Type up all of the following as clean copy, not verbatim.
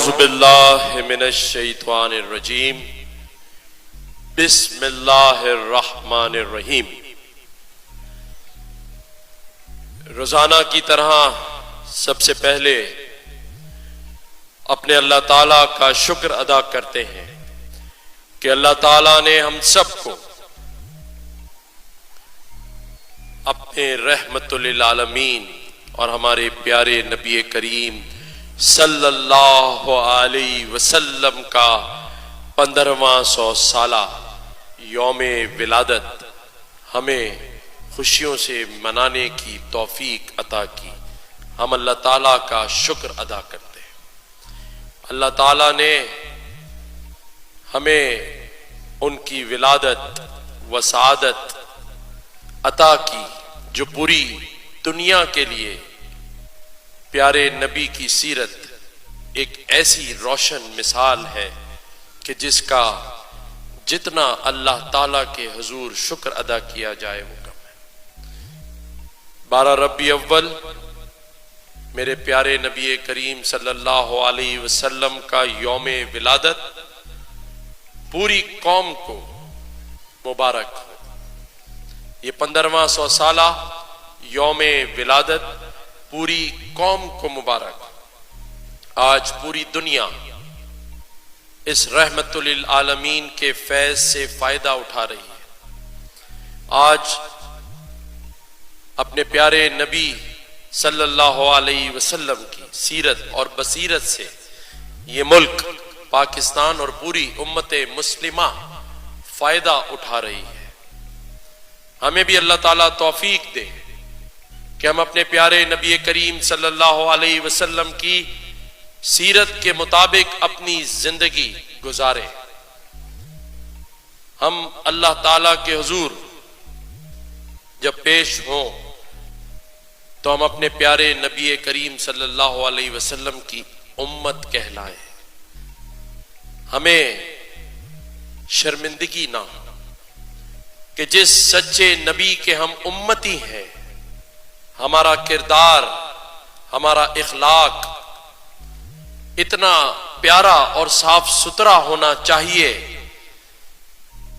اعوذ باللہ من الشیطان الرجیم بسم اللہ الرحمن الرحیم۔ روزانہ کی طرح سب سے پہلے اپنے اللہ تعالیٰ کا شکر ادا کرتے ہیں کہ اللہ تعالیٰ نے ہم سب کو اپنے رحمت للعالمین اور ہمارے پیارے نبی کریم صلی اللہ علیہ وسلم کا 1500 سالہ یوم ولادت ہمیں خوشیوں سے منانے کی توفیق عطا کی۔ ہم اللہ تعالیٰ کا شکر ادا کرتے ہیں۔ اللہ تعالیٰ نے ہمیں ان کی ولادت و سعادت عطا کی جو پوری دنیا کے لیے پیارے نبی کی سیرت ایک ایسی روشن مثال ہے کہ جس کا جتنا اللہ تعالیٰ کے حضور شکر ادا کیا جائے وہ کم ہے۔ 12 ربیع اول میرے پیارے نبی کریم صلی اللہ علیہ وسلم کا یوم ولادت پوری قوم کو مبارک ہو۔ یہ 1500 سالہ یوم ولادت پوری قوم کو مبارک۔ آج پوری دنیا اس رحمت للعالمین کے فیض سے فائدہ اٹھا رہی ہے۔ آج اپنے پیارے نبی صلی اللہ علیہ وسلم کی سیرت اور بصیرت سے یہ ملک پاکستان اور پوری امت مسلمہ فائدہ اٹھا رہی ہے۔ ہمیں بھی اللہ تعالیٰ توفیق دے کہ ہم اپنے پیارے نبی کریم صلی اللہ علیہ وسلم کی سیرت کے مطابق اپنی زندگی گزاریں۔ ہم اللہ تعالیٰ کے حضور جب پیش ہوں تو ہم اپنے پیارے نبی کریم صلی اللہ علیہ وسلم کی امت کہلائیں۔ ہمیں شرمندگی نہ ہو کہ جس سچے نبی کے ہم امتی ہیں ہمارا کردار، ہمارا اخلاق اتنا پیارا اور صاف ستھرا ہونا چاہیے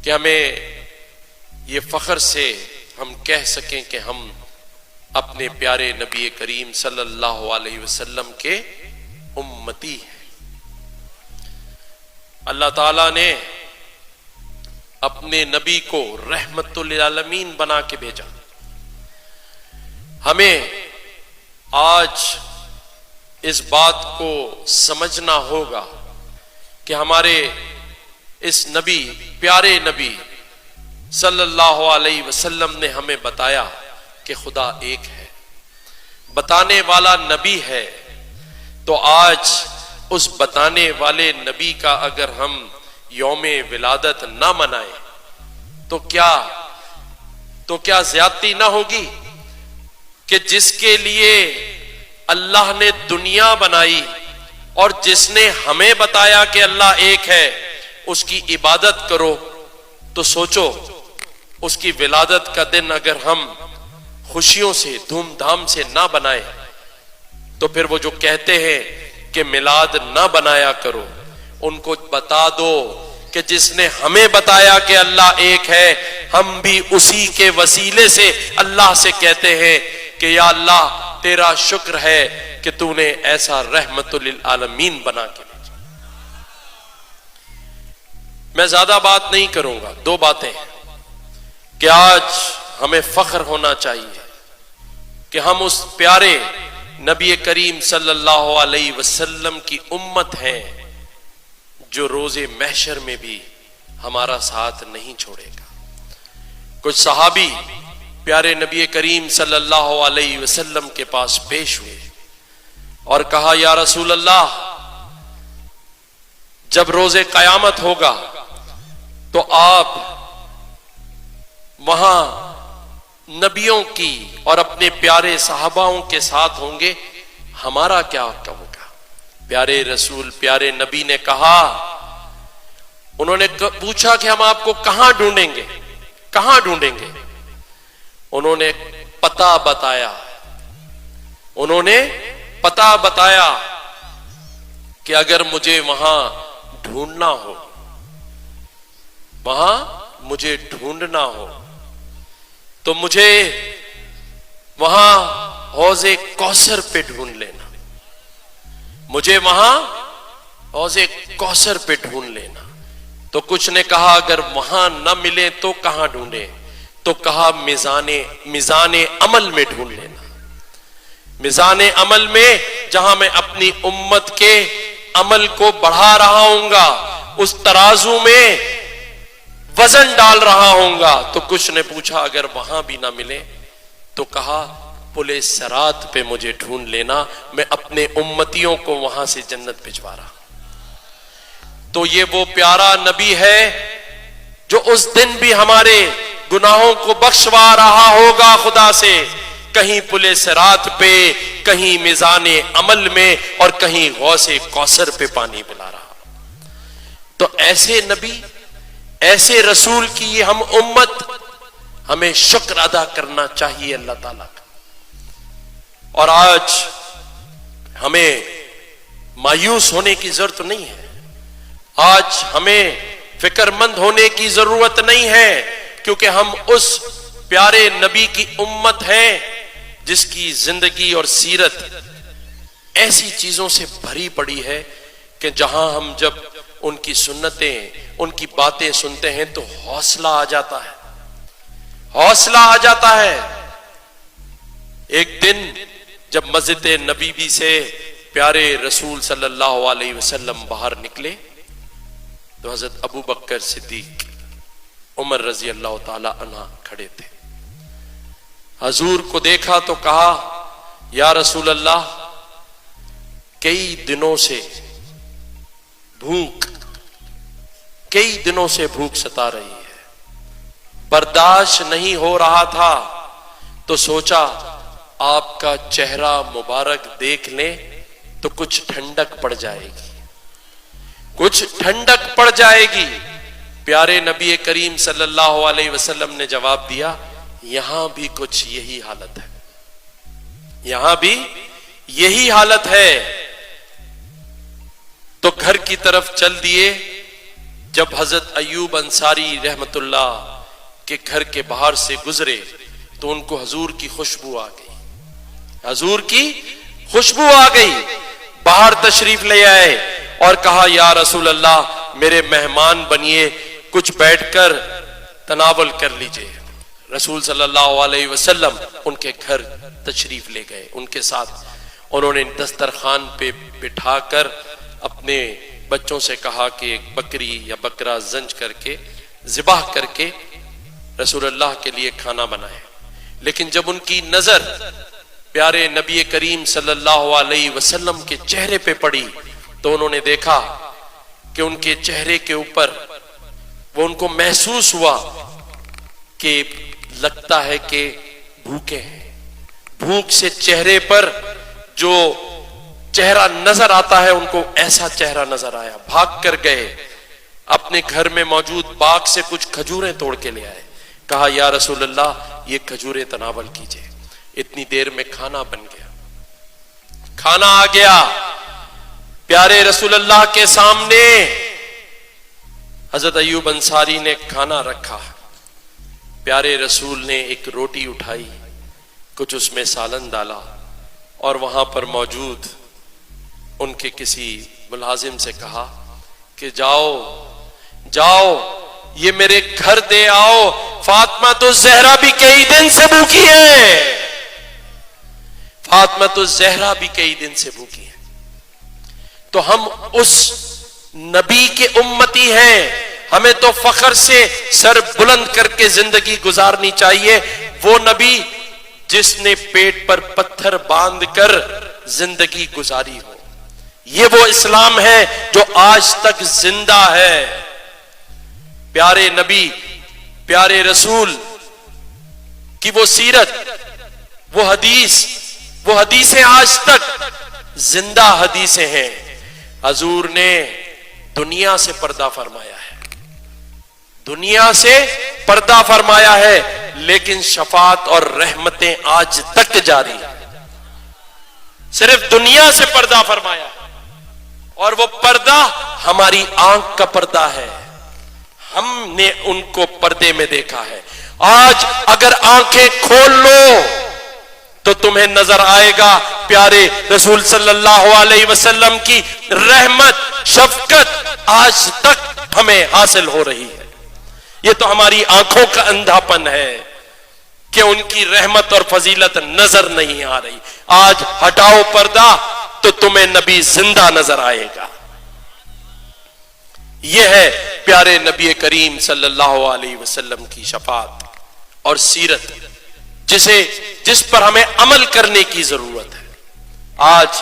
کہ ہمیں یہ فخر سے ہم کہہ سکیں کہ ہم اپنے پیارے نبی کریم صلی اللہ علیہ وسلم کے امتی ہیں۔ اللہ تعالیٰ نے اپنے نبی کو رحمت للعالمین بنا کے بھیجا۔ ہمیں آج اس بات کو سمجھنا ہوگا کہ ہمارے اس نبی پیارے نبی صلی اللہ علیہ وسلم نے ہمیں بتایا کہ خدا ایک ہے، بتانے والا نبی ہے۔ تو آج اس بتانے والے نبی کا اگر ہم یوم ولادت نہ منائیں تو کیا زیادتی نہ ہوگی کہ جس کے لیے اللہ نے دنیا بنائی اور جس نے ہمیں بتایا کہ اللہ ایک ہے اس کی عبادت کرو، تو سوچو اس کی ولادت کا دن اگر ہم خوشیوں سے دھوم دھام سے نہ بنائیں تو پھر وہ جو کہتے ہیں کہ میلاد نہ بنایا کرو ان کو بتا دو کہ جس نے ہمیں بتایا کہ اللہ ایک ہے ہم بھی اسی کے وسیلے سے اللہ سے کہتے ہیں کہ یا اللہ تیرا شکر ہے کہ تو نے ایسا رحمت للعالمین بنا کے بھیجا۔ میں زیادہ بات نہیں کروں گا، 2 باتیں کہ آج ہمیں فخر ہونا چاہیے کہ ہم اس پیارے نبی کریم صلی اللہ علیہ وسلم کی امت ہیں جو روز محشر میں بھی ہمارا ساتھ نہیں چھوڑے گا۔ کچھ صحابی پیارے نبی کریم صلی اللہ علیہ وسلم کے پاس پیش ہوئے اور کہا یا رسول اللہ جب روز قیامت ہوگا تو آپ وہاں نبیوں کی اور اپنے پیارے صحاباؤں کے ساتھ ہوں گے، ہمارا کیا ہوگا؟ پیارے رسول پیارے نبی نے کہا، انہوں نے پوچھا کہ ہم آپ کو کہاں ڈھونڈیں گے؟ کہاں ڈھونڈیں گے؟ انہوں نے پتہ بتایا، کہ اگر مجھے وہاں ڈھونڈنا ہو، وہاں مجھے ڈھونڈنا ہو تو مجھے وہاں حوض کوثر پہ ڈھونڈ لینا، مجھے وہاں حوض کوثر پہ ڈھونڈ لینا۔ تو کچھ نے کہا اگر وہاں نہ ملے تو کہاں ڈھونڈے؟ تو کہا میزان عمل میں ڈھونڈ لینا، میزان عمل میں، جہاں میں اپنی امت کے عمل کو بڑھا رہا ہوں گا، اس ترازو میں وزن ڈال رہا ہوں گا۔ تو کچھ نے پوچھا اگر وہاں بھی نہ ملے تو کہا پل صراط پہ مجھے ڈھونڈ لینا، میں اپنے امتیوں کو وہاں سے جنت بھجوا رہا۔ تو یہ وہ پیارا نبی ہے جو اس دن بھی ہمارے گناہوں کو بخشوا رہا ہوگا خدا سے، کہیں پل صراط پہ، کہیں میزان عمل میں، اور کہیں غوث کوثر پہ پانی پلا رہا۔ تو ایسے نبی، ایسے رسول کی ہم امت، ہمیں شکر ادا کرنا چاہیے اللہ تعالیٰ کا۔ اور آج ہمیں مایوس ہونے کی ضرورت نہیں ہے، آج ہمیں فکر مند ہونے کی ضرورت نہیں ہے، کیونکہ ہم اس پیارے نبی کی امت ہیں جس کی زندگی اور سیرت ایسی چیزوں سے بھری پڑی ہے کہ جہاں ہم جب ان کی سنتیں، ان کی باتیں سنتے ہیں تو حوصلہ آ جاتا ہے، حوصلہ آ جاتا ہے۔ ایک دن جب مسجد نبوی سے پیارے رسول صلی اللہ علیہ وسلم باہر نکلے تو حضرت ابو بکر صدیق، عمر رضی اللہ تعالی عنہ کھڑے تھے۔ حضور کو دیکھا تو کہا یا رسول اللہ، کئی دنوں سے بھوک ستا رہی ہے، برداشت نہیں ہو رہا تھا، تو سوچا آپ کا چہرہ مبارک دیکھ لیں تو کچھ ٹھنڈک پڑ جائے گی، کچھ ٹھنڈک پڑ جائے گی۔ پیارے نبی کریم صلی اللہ علیہ وسلم نے جواب دیا یہاں بھی کچھ یہی حالت ہے، یہاں بھی یہی حالت ہے۔ تو گھر کی طرف چل دیے۔ جب حضرت ایوب انصاری رحمت اللہ کے گھر کے باہر سے گزرے تو ان کو حضور کی خوشبو آ گئی، حضور کی خوشبو آ گئی، باہر تشریف لے آئے اور کہا یا رسول اللہ میرے مہمان بنیے، کچھ بیٹھ کر تناول کر لیجئے۔ رسول صلی اللہ علیہ وسلم ان کے گھر تشریف لے گئے، ان کے ساتھ انہوں نے دسترخوان پہ بٹھا کر اپنے بچوں سے کہا کہ ایک بکری یا بکرا زنج کر کے ذبح کر کے رسول اللہ کے لیے کھانا بنائے۔ لیکن جب ان کی نظر پیارے نبی کریم صلی اللہ علیہ وسلم کے چہرے پہ پڑی تو انہوں نے دیکھا کہ ان کے چہرے کے اوپر وہ ان کو محسوس ہوا کہ لگتا ہے کہ بھوکے ہیں، بھوک سے چہرے پر جو چہرہ نظر آتا ہے ان کو ایسا چہرہ نظر آیا۔ بھاگ کر گئے، اپنے گھر میں موجود باغ سے کچھ کھجوریں توڑ کے لے آئے، کہا یا رسول اللہ یہ کھجوریں تناول کیجئے۔ اتنی دیر میں کھانا بن گیا، کھانا آ گیا پیارے رسول اللہ کے سامنے۔ حضرت ایوب انصاری نے کھانا رکھا، پیارے رسول نے ایک روٹی اٹھائی، کچھ اس میں سالن ڈالا اور وہاں پر موجود ان کے کسی ملازم سے کہا کہ جاؤ یہ میرے گھر دے آؤ، فاطمہ تو زہرا بھی کئی دن سے بھوکی ہے، فاطمہ تو زہرا بھی کئی دن سے بھوکی ہے۔ تو ہم اس نبی کے امتی ہیں، ہمیں تو فخر سے سر بلند کر کے زندگی گزارنی چاہیے۔ وہ نبی جس نے پیٹ پر پتھر باندھ کر زندگی گزاری ہو، یہ وہ اسلام ہے جو آج تک زندہ ہے۔ پیارے نبی، پیارے رسول کی وہ سیرت، وہ حدیثیں آج تک زندہ حدیثیں ہیں۔ حضور نے دنیا سے پردہ فرمایا ہے، دنیا سے پردہ فرمایا ہے، لیکن شفاعت اور رحمتیں آج تک جاری ہیں۔ صرف دنیا سے پردہ فرمایا اور وہ پردہ ہماری آنکھ کا پردہ ہے، ہم نے ان کو پردے میں دیکھا ہے۔ آج اگر آنکھیں کھول لو تو تمہیں نظر آئے گا پیارے رسول صلی اللہ علیہ وسلم کی رحمت، شفقت آج تک ہمیں حاصل ہو رہی ہے۔ یہ تو ہماری آنکھوں کا اندھاپن ہے کہ ان کی رحمت اور فضیلت نظر نہیں آ رہی۔ آج ہٹاؤ پردہ تو تمہیں نبی زندہ نظر آئے گا۔ یہ ہے پیارے نبی کریم صلی اللہ علیہ وسلم کی شفاعت اور سیرت، جس پر ہمیں عمل کرنے کی ضرورت ہے۔ آج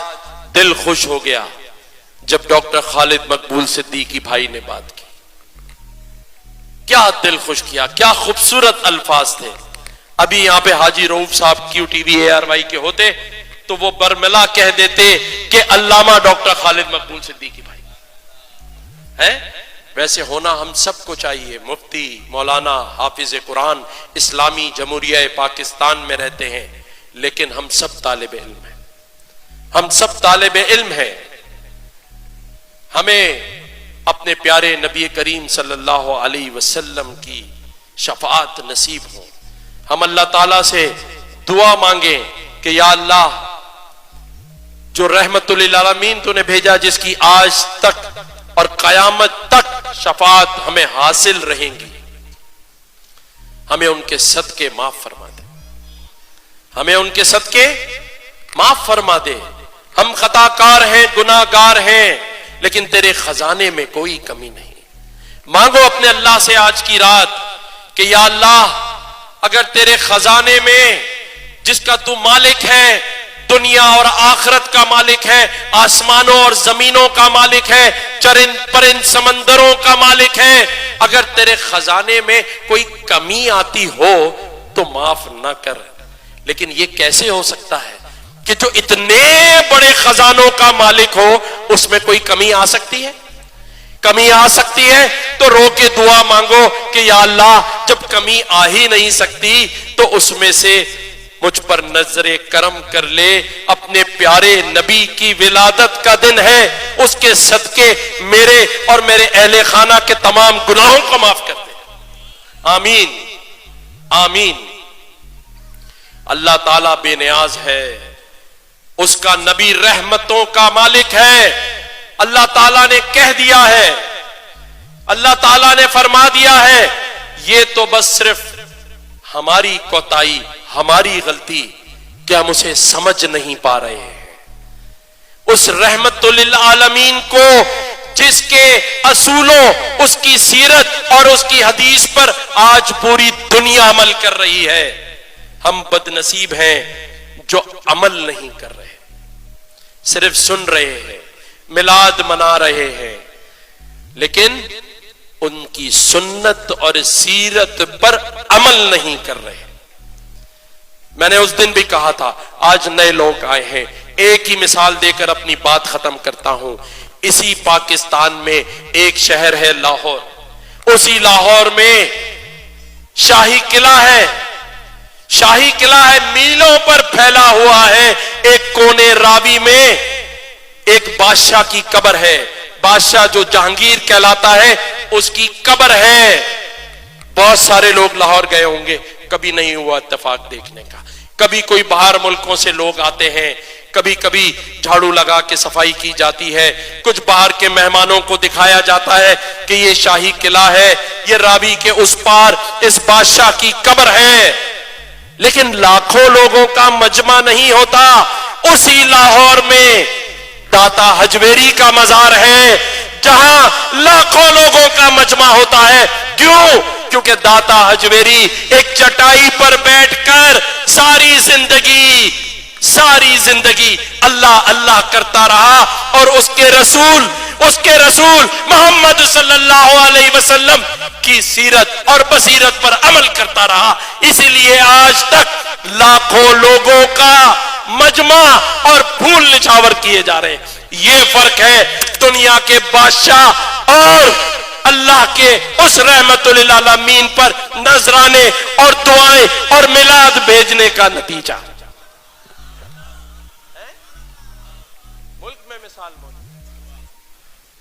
دل خوش ہو گیا جب ڈاکٹر خالد مقبول صدیقی بھائی نے بات کی، کیا دل خوش کیا، کیا خوبصورت الفاظ تھے۔ ابھی یہاں پہ حاجی رؤوف صاحب QTV کے ہوتے تو وہ برملا کہہ دیتے کہ علامہ ڈاکٹر خالد مقبول صدیقی بھائی ہے۔ ویسے ہونا ہم سب کو چاہیے۔ مفتی مولانا حافظ قرآن اسلامی جمہوریہ پاکستان میں رہتے ہیں، لیکن ہم سب طالب علم ہیں، ہم سب طالب علم ہیں۔ ہمیں اپنے پیارے نبی کریم صلی اللہ علیہ وسلم کی شفاعت نصیب ہو۔ ہم اللہ تعالیٰ سے دعا مانگیں کہ یا اللہ، جو رحمت للعالمین تو نے بھیجا، جس کی آج تک اور قیامت تک شفاعت ہمیں حاصل رہیں گی، ہمیں ان کے صدقے معاف فرما دے، ہمیں ان کے صدقے معاف فرما دے۔ ہم خطا کار ہیں، گناہ گار ہیں، لیکن تیرے خزانے میں کوئی کمی نہیں۔ مانگو اپنے اللہ سے آج کی رات کہ یا اللہ، اگر تیرے خزانے میں، جس کا تو مالک ہے، دنیا اور آخرت کا مالک ہے، آسمانوں اور زمینوں کا مالک ہے، چرند پرند سمندروں کا مالک ہے، اگر تیرے خزانے میں کوئی کمی آتی ہو تو معاف نہ کر۔ لیکن یہ کیسے ہو سکتا ہے کہ جو اتنے بڑے خزانوں کا مالک ہو اس میں کوئی کمی آ سکتی ہے؟ کمی آ سکتی ہے تو رو کے دعا مانگو کہ یا اللہ، جب کمی آ ہی نہیں سکتی تو اس میں سے مجھ پر نظر کرم کر لے۔ اپنے پیارے نبی کی ولادت کا دن ہے، اس کے صدقے میرے اور میرے اہل خانہ کے تمام گناہوں کو معاف کر دے۔ آمین آمین۔ اللہ تعالیٰ بے نیاز ہے، اس کا نبی رحمتوں کا مالک ہے۔ اللہ تعالیٰ نے کہہ دیا ہے، اللہ تعالیٰ نے فرما دیا ہے، یہ تو بس صرف ہماری کوتاہی، ہماری غلطی کہ ہم اسے سمجھ نہیں پا رہے ہیں۔ اس رحمت للعالمین کو، جس کے اصولوں، اس کی سیرت اور اس کی حدیث پر آج پوری دنیا عمل کر رہی ہے، ہم بد نصیب ہیں جو عمل نہیں کر رہے، صرف سن رہے ہیں، میلاد منا رہے ہیں، لیکن ان کی سنت اور سیرت پر عمل نہیں کر رہے۔ میں نے اس دن بھی کہا تھا، آج نئے لوگ آئے ہیں، ایک ہی مثال دے کر اپنی بات ختم کرتا ہوں۔ اسی پاکستان میں ایک شہر ہے لاہور، اسی لاہور میں شاہی قلعہ ہے، شاہی قلعہ ہے، میلوں پر پھیلا ہوا ہے۔ ایک کونے راوی میں ایک بادشاہ کی قبر ہے، بادشاہ جو جہانگیر کہلاتا ہے، اس کی قبر ہے۔ بہت سارے لوگ لاہور گئے ہوں گے، کبھی نہیں ہوا اتفاق دیکھنے کا۔ کبھی کوئی باہر ملکوں سے لوگ آتے ہیں، کبھی کبھی جھاڑو لگا کے صفائی کی جاتی ہے، کچھ باہر کے مہمانوں کو دکھایا جاتا ہے کہ یہ شاہی قلعہ ہے، یہ راوی کے اس پار اس بادشاہ کی قبر ہے، لیکن لاکھوں لوگوں کا مجمع نہیں ہوتا۔ اسی لاہور میں داتا حجویری کا مزار ہے، جہاں لاکھوں لوگوں کا مجمع ہوتا ہے۔ کیوں؟ کیونکہ داتا حجویری ایک چٹائی پر بیٹھ کر ساری زندگی اللہ اللہ کرتا رہا، اور اس کے رسول محمد صلی اللہ علیہ وسلم کی سیرت اور بصیرت پر عمل کرتا رہا۔ اسی لیے آج تک لاکھوں لوگوں کا مجمع اور پھول نچھاور کیے جا رہے ہیں۔ یہ فرق ہے دنیا کے بادشاہ اور اللہ کے اس رحمت للعالمین پر نذرانے اور دعائیں اور میلاد بھیجنے کا نتیجہ۔ ملک میں مثال موجود،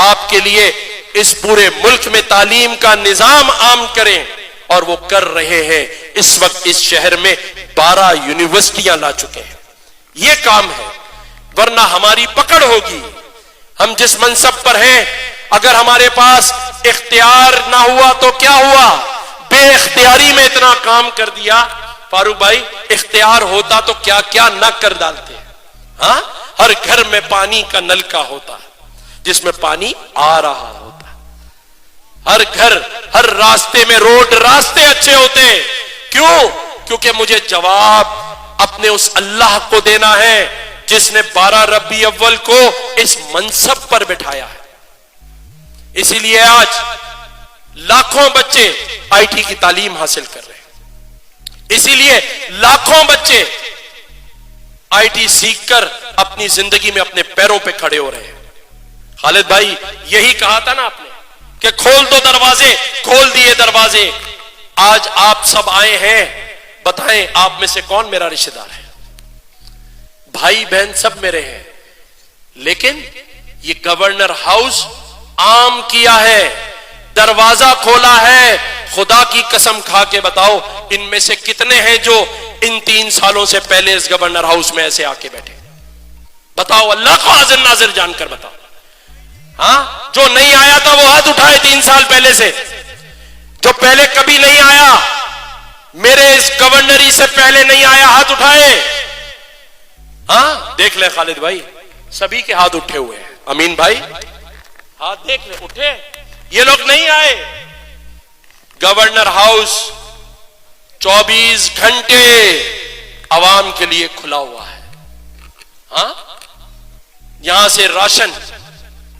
آپ کے لیے اس پورے ملک میں تعلیم کا نظام عام کریں، اور وہ کر رہے ہیں۔ اس وقت اس شہر میں 12 یونیورسٹیاں لا چکے ہیں۔ یہ کام ہے، ورنہ ہماری پکڑ ہوگی۔ ہم جس منصب پر ہیں، اگر ہمارے پاس اختیار نہ ہوا تو کیا ہوا؟ بے اختیاری میں اتنا کام کر دیا۔ فاروق بھائی، اختیار ہوتا تو کیا کیا نہ کر ڈالتے ہیں۔ ہاں، ہر گھر میں پانی کا نل کا ہوتا ہے جس میں پانی آ رہا ہوتا ہے، ہر گھر، ہر راستے میں روڈ، راستے اچھے ہوتے ہیں۔ کیوں؟ کیونکہ مجھے جواب اپنے اس اللہ کو دینا ہے جس نے 12 ربیع اول کو اس منصب پر بٹھایا ہے۔ اسی لیے آج لاکھوں بچے آئی ٹی کی تعلیم حاصل کر رہے ہیں، اسی لیے لاکھوں بچے آئی ٹی سیکھ کر اپنی زندگی میں اپنے پیروں پہ کھڑے ہو رہے ہیں۔ خالد بھائی، یہی کہا تھا نا آپ نے کہ کھول دو دروازے، کھول دیے دروازے۔ آج آپ سب آئے ہیں، بتائیں آپ میں سے کون میرا رشتہ دار ہے؟ بھائی بہن سب میرے ہیں، لیکن یہ گورنر ہاؤس عام کیا ہے، دروازہ کھولا ہے۔ خدا کی قسم کھا کے بتاؤ، ان میں سے کتنے ہیں جو ان 3 سالوں سے پہلے اس گورنر ہاؤس میں ایسے آ کے بیٹھے؟ بتاؤ، اللہ کو حاضر ناظر جان کر بتاؤ۔ ہاں، جو نہیں آیا تھا وہ ہاتھ اٹھائے 3 سال پہلے سے۔ جو پہلے کبھی نہیں آیا، میرے اس گورنری سے پہلے نہیں آیا، ہاتھ اٹھائے۔ ہاں، دیکھ لیں خالد بھائی، سبھی کے ہاتھ اٹھے ہوئے ہیں۔ امین بھائی، ہاتھ دیکھ لیں اٹھے، یہ لوگ نہیں آئے۔ گورنر ہاؤس 24 گھنٹے عوام کے لیے کھلا ہوا ہے۔ ہاں، یہاں سے راشن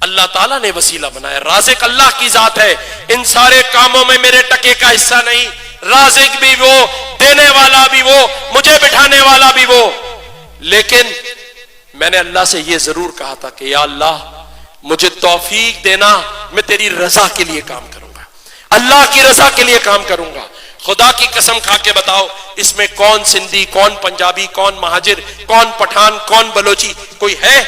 اللہ تعالیٰ نے وسیلہ بنایا۔ رازق اللہ کی ذات ہے، ان سارے کاموں میں میرے ٹکے کا حصہ نہیں۔ رازق بھی وہ، دینے والا بھی وہ، مجھے بٹھانے والا بھی وہ۔ لیکن میں نے اللہ سے یہ ضرور کہا تھا کہ یا اللہ مجھے توفیق دینا، میں تیری رضا کے لیے کام کروں گا، اللہ کی رضا کے لیے کام کروں گا۔ خدا کی قسم کھا کے بتاؤ، اس میں کون سندھی، کون پنجابی، کون مہاجر، کون پٹھان، کون بلوچی، کوئی ہے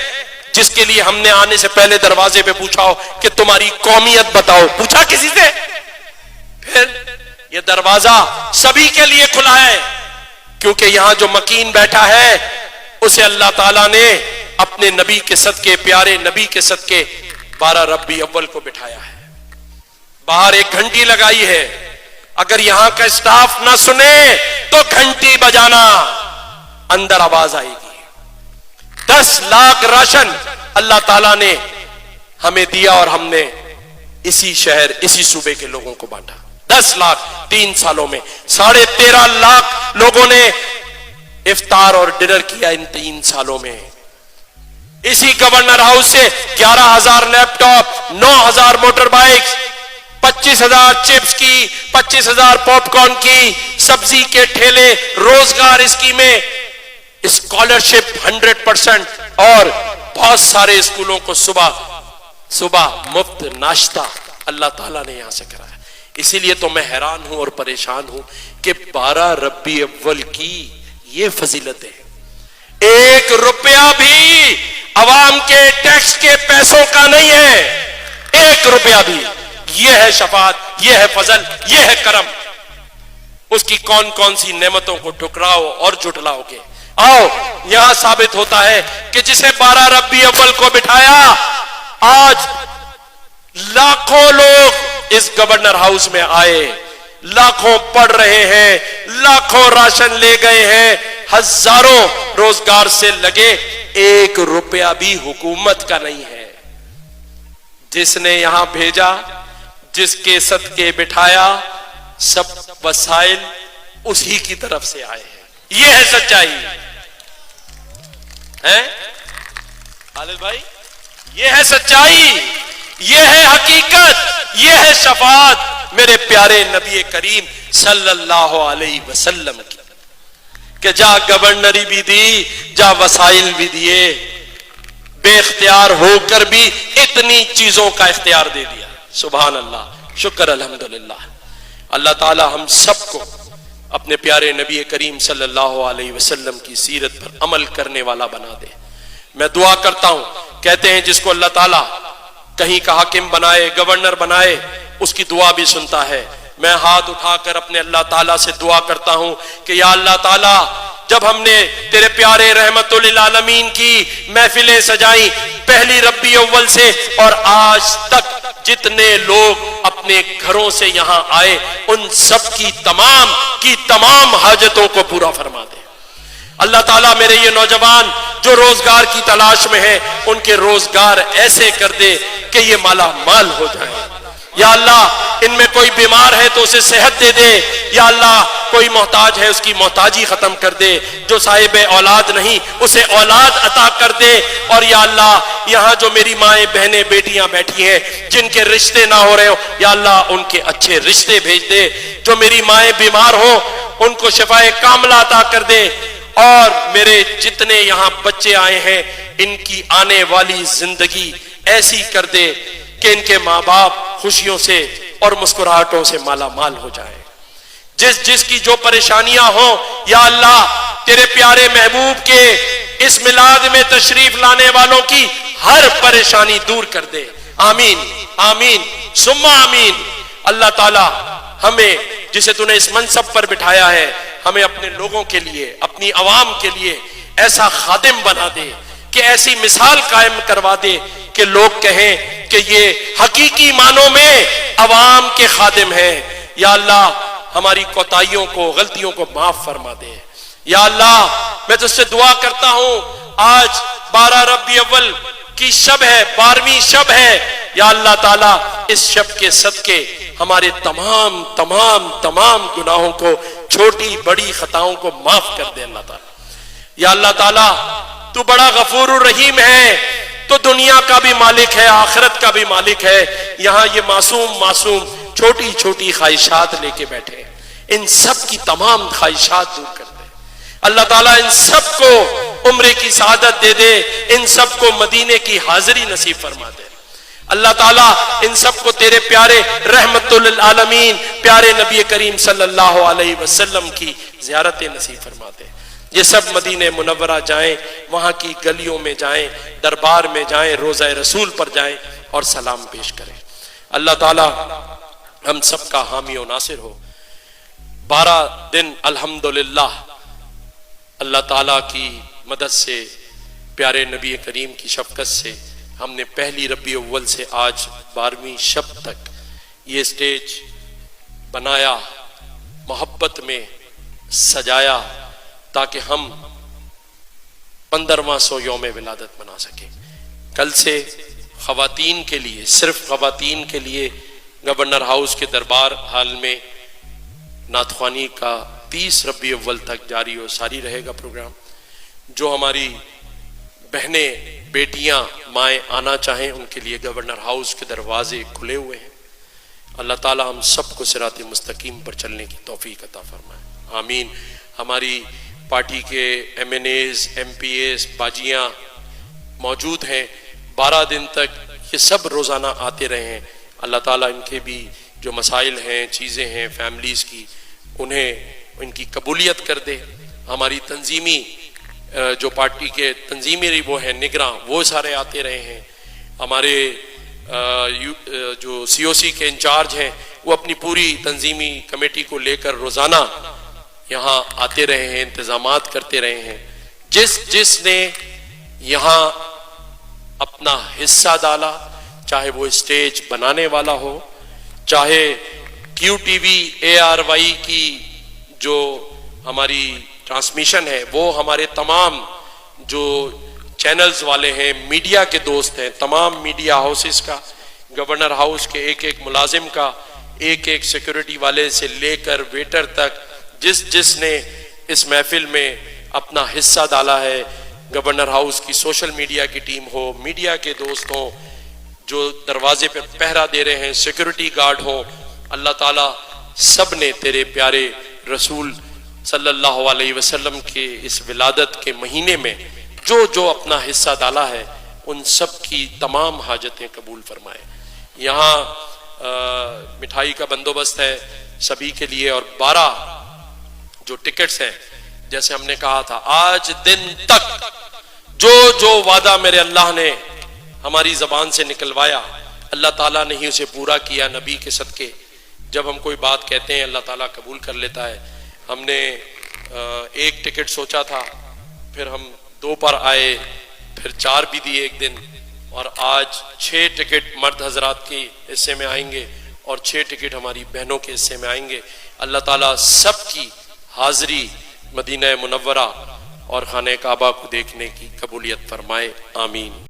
جس کے لیے ہم نے آنے سے پہلے دروازے پہ پوچھا ہو کہ تمہاری قومیت بتاؤ؟ پوچھا کسی سے؟ پھر یہ دروازہ سبھی کے لیے کھلا ہے، کیونکہ یہاں جو مکین بیٹھا ہے اسے اللہ تعالیٰ نے اپنے نبی کے صدقے، پیارے نبی کے صدقے 12 ربیع اول کو بٹھایا ہے۔ باہر ایک گھنٹی لگائی ہے، اگر یہاں کا اسٹاف نہ سنے تو گھنٹی بجانا، اندر آواز آئے گی۔ 10 لاکھ راشن اللہ تعالیٰ نے ہمیں دیا اور ہم نے اسی شہر، اسی صوبے کے لوگوں کو بانٹا۔ 10 لاکھ 3 سالوں میں 13.5 لاکھ لوگوں نے افطار اور ڈنر کیا ان 3 سالوں میں۔ اسی گورنر ہاؤس سے 11,000 لیپ ٹاپ، 9,000 موٹر بائکس، 25,000 چپس کی، 25,000 پاپ کارن کی، سبزی کے ٹھیلے، روزگار اسکیمیں، اسکالرشپ 100%، اور بہت سارے اسکولوں کو صبح مفت ناشتہ اللہ تعالیٰ نے یہاں سے کرایا۔ اسی لیے تو میں حیران ہوں اور پریشان ہوں کہ 12 ربیع اول کی یہ فضیلت ہے۔ 1 روپیہ بھی عوام کے ٹیکس کے پیسوں کا نہیں ہے، 1 روپیہ بھی۔ یہ ہے شفاعت، یہ ہے فضل، یہ ہے کرم۔ اس کی کون کون سی نعمتوں کو ٹھکراؤ اور جھٹلاؤ گے؟ آؤ، یہاں ثابت ہوتا ہے کہ جسے 12 ربیع اول کو بٹھایا، آج لاکھوں لوگ اس گورنر ہاؤس میں آئے، لاکھوں پڑھ رہے ہیں، لاکھوں راشن لے گئے ہیں، ہزاروں روزگار سے لگے، 1 روپیہ بھی حکومت کا نہیں ہے۔ جس نے یہاں بھیجا، جس کے صدقے بٹھایا، سب وسائل اسی کی طرف سے آئے ہیں۔ یہ ہے سچائی ہے خالد بھائی، یہ ہے سچائی، یہ ہے حقیقت، یہ ہے شفاعت میرے پیارے نبی کریم صلی اللہ علیہ وسلم کی، کہ جا گورنری بھی دی، جا وسائل بھی دیے، بے اختیار ہو کر بھی اتنی چیزوں کا اختیار دے دیا۔ سبحان اللہ، شکر الحمدللہ۔ اللہ تعالی ہم سب کو اپنے پیارے نبی کریم صلی اللہ علیہ وسلم کی سیرت پر عمل کرنے والا بنا دے۔ میں دعا کرتا ہوں. کہتے ہیں جس کو اللہ تعالیٰ کہیں کا حاکم بنائے, گورنر بنائے, اس کی دعا بھی سنتا ہے. میں ہاتھ اٹھا کر اپنے اللہ تعالیٰ سے دعا کرتا ہوں کہ یا اللہ تعالیٰ, جب ہم نے تیرے پیارے رحمت للعالمین کی محفلیں سجائیں پہلی ربیع اول سے اور آج تک جتنے لوگ اپنے گھروں سے یہاں آئے, ان سب کی تمام حاجتوں کو پورا فرما دے. اللہ تعالیٰ میرے یہ نوجوان جو روزگار کی تلاش میں ہیں, ان کے روزگار ایسے کر دے کہ یہ مالا مال ہو جائے. یا اللہ ان میں کوئی بیمار ہے تو اسے صحت دے دے. یا اللہ کوئی محتاج ہے اس کی محتاجی ختم کر دے. جو صاحب اولاد نہیں اسے اولاد عطا کر دے. اور یا اللہ یہاں جو میری مائیں بہنیں بیٹیاں بیٹھی ہیں جن کے رشتے نہ ہو رہے ہو, یا اللہ ان کے اچھے رشتے بھیج دے. جو میری مائیں بیمار ہوں ان کو شفائے کاملہ عطا کر دے. اور میرے جتنے یہاں بچے آئے ہیں ان کی آنے والی زندگی ایسی کر دے کہ ان کے ماں باپ خوشیوں سے اور مسکراہٹوں سے مالا مال ہو جائے. جس کی جو پریشانیاں ہوں یا اللہ تیرے پیارے محبوب کے اس میلاد میں تشریف لانے والوں کی ہر پریشانی دور کر دے. آمین آمین ثم آمین. اللہ تعالی ہمیں جسے تو نے اس منصب پر بٹھایا ہے, ہمیں اپنے لوگوں کے لیے, اپنی عوام کے لیے ایسا خادم بنا دے کہ ایسی مثال قائم کروا دے کہ لوگ کہیں کہ یہ حقیقی معنوں میں عوام کے خادم ہیں. یا اللہ ہماری کوتاہیوں کو, غلطیوں کو معاف فرما دے. یا اللہ میں تجھ سے دعا کرتا ہوں, آج 12 ربیع اول کی شب ہے, 12ویں شب ہے. یا اللہ تعالیٰ اس شب کے صدقے ہمارے تمام گناہوں کو, چھوٹی بڑی خطاؤں کو معاف کر دے اللہ تعالیٰ. یا اللہ تعالیٰ تو بڑا غفور الرحیم ہے, تو دنیا کا بھی مالک ہے, آخرت کا بھی مالک ہے. یہاں یہ معصوم چھوٹی چھوٹی خواہشات لے کے بیٹھے, ان سب کی تمام خواہشات دور کر دے. اللہ تعالیٰ ان سب کو عمرے کی سعادت دے دے, ان سب کو مدینے کی حاضری نصیب فرما دے. اللہ تعالیٰ ان سب کو تیرے پیارے رحمت للعالمین پیارے نبی کریم صلی اللہ علیہ وسلم کی زیارت نصیب فرما دے. یہ سب مدینہ منورہ جائیں, وہاں کی گلیوں میں جائیں, دربار میں جائیں, روضہ رسول پر جائیں اور سلام پیش کریں. اللہ تعالیٰ ہم سب کا حامی و ناصر ہو. 12 دن الحمدللہ اللہ تعالیٰ کی مدد سے, پیارے نبی کریم کی شفقت سے ہم نے پہلی ربیع اول سے آج 12ویں شب تک یہ سٹیج بنایا, محبت میں سجایا, تاکہ ہم 15واں یوم ولادت منا سکیں. کل سے خواتین کے لیے, صرف خواتین کے لیے گورنر ہاؤس کے دربار ہال میں نعت خوانی کا 30 ربیع اول تک جاری و ساری رہے گا پروگرام. جو ہماری بہنیں بیٹیاں مائیں آنا چاہیں ان کے لیے گورنر ہاؤس کے دروازے کھلے ہوئے ہیں. اللہ تعالیٰ ہم سب کو صراط مستقیم پر چلنے کی توفیق عطا فرمائے. آمین. ہماری پارٹی کے MNAs, MPAs, باجیاں موجود ہیں. 12 دن تک یہ سب روزانہ آتے رہے ہیں. اللہ تعالیٰ ان کے بھی جو مسائل ہیں, چیزیں ہیں فیملیز کی, انہیں ان کی قبولیت کر دے. ہماری تنظیمی جو پارٹی کے تنظیمی وہ ہیں نگراں, وہ سارے آتے رہے ہیں. ہمارے جو سی او سی کے انچارج ہیں وہ اپنی پوری تنظیمی کمیٹی کو لے کر روزانہ یہاں آتے رہے ہیں, انتظامات کرتے رہے ہیں. جس نے یہاں اپنا حصہ ڈالا, چاہے وہ اسٹیج بنانے والا ہو, چاہے کیو ٹی وی ARY کی جو ہماری ٹرانسمیشن ہے, وہ ہمارے تمام جو چینلز والے ہیں, میڈیا کے دوست ہیں, تمام میڈیا ہاؤسز کا, گورنر ہاؤس کے ایک ملازم کا, ایک سیکورٹی والے سے لے کر ویٹر تک, جس نے اس محفل میں اپنا حصہ ڈالا ہے, گورنر ہاؤس کی سوشل میڈیا کی ٹیم ہو, میڈیا کے دوست ہوں, جو دروازے پہ پہرا دے رہے ہیں, سیکورٹی گارڈ ہوں, اللہ تعالیٰ سب نے تیرے پیارے رسول صلی اللہ علیہ وسلم کے اس ولادت کے مہینے میں جو اپنا حصہ ڈالا ہے, ان سب کی تمام حاجتیں قبول فرمائے. یہاں مٹھائی کا بندوبست ہے سبھی کے لیے, اور 12 جو ٹکٹس ہیں, جیسے ہم نے کہا تھا, آج دن تک جو وعدہ میرے اللہ نے ہماری زبان سے نکلوایا اللہ تعالیٰ نے ہی اسے پورا کیا نبی کے صدقے. جب ہم کوئی بات کہتے ہیں اللہ تعالیٰ قبول کر لیتا ہے. ہم نے ایک ٹکٹ سوچا تھا، پھر ہم 2 پر آئے، پھر 4 بھی دیے ایک دن، اور آج 6 ٹکٹ مرد حضرات کے حصے میں آئیں گے اور 6 ٹکٹ ہماری بہنوں کے حصے میں آئیں گے. اللہ تعالیٰ سب کی حاضری مدینہ منورہ اور خانہ کعبہ کو دیکھنے کی قبولیت فرمائے. آمین.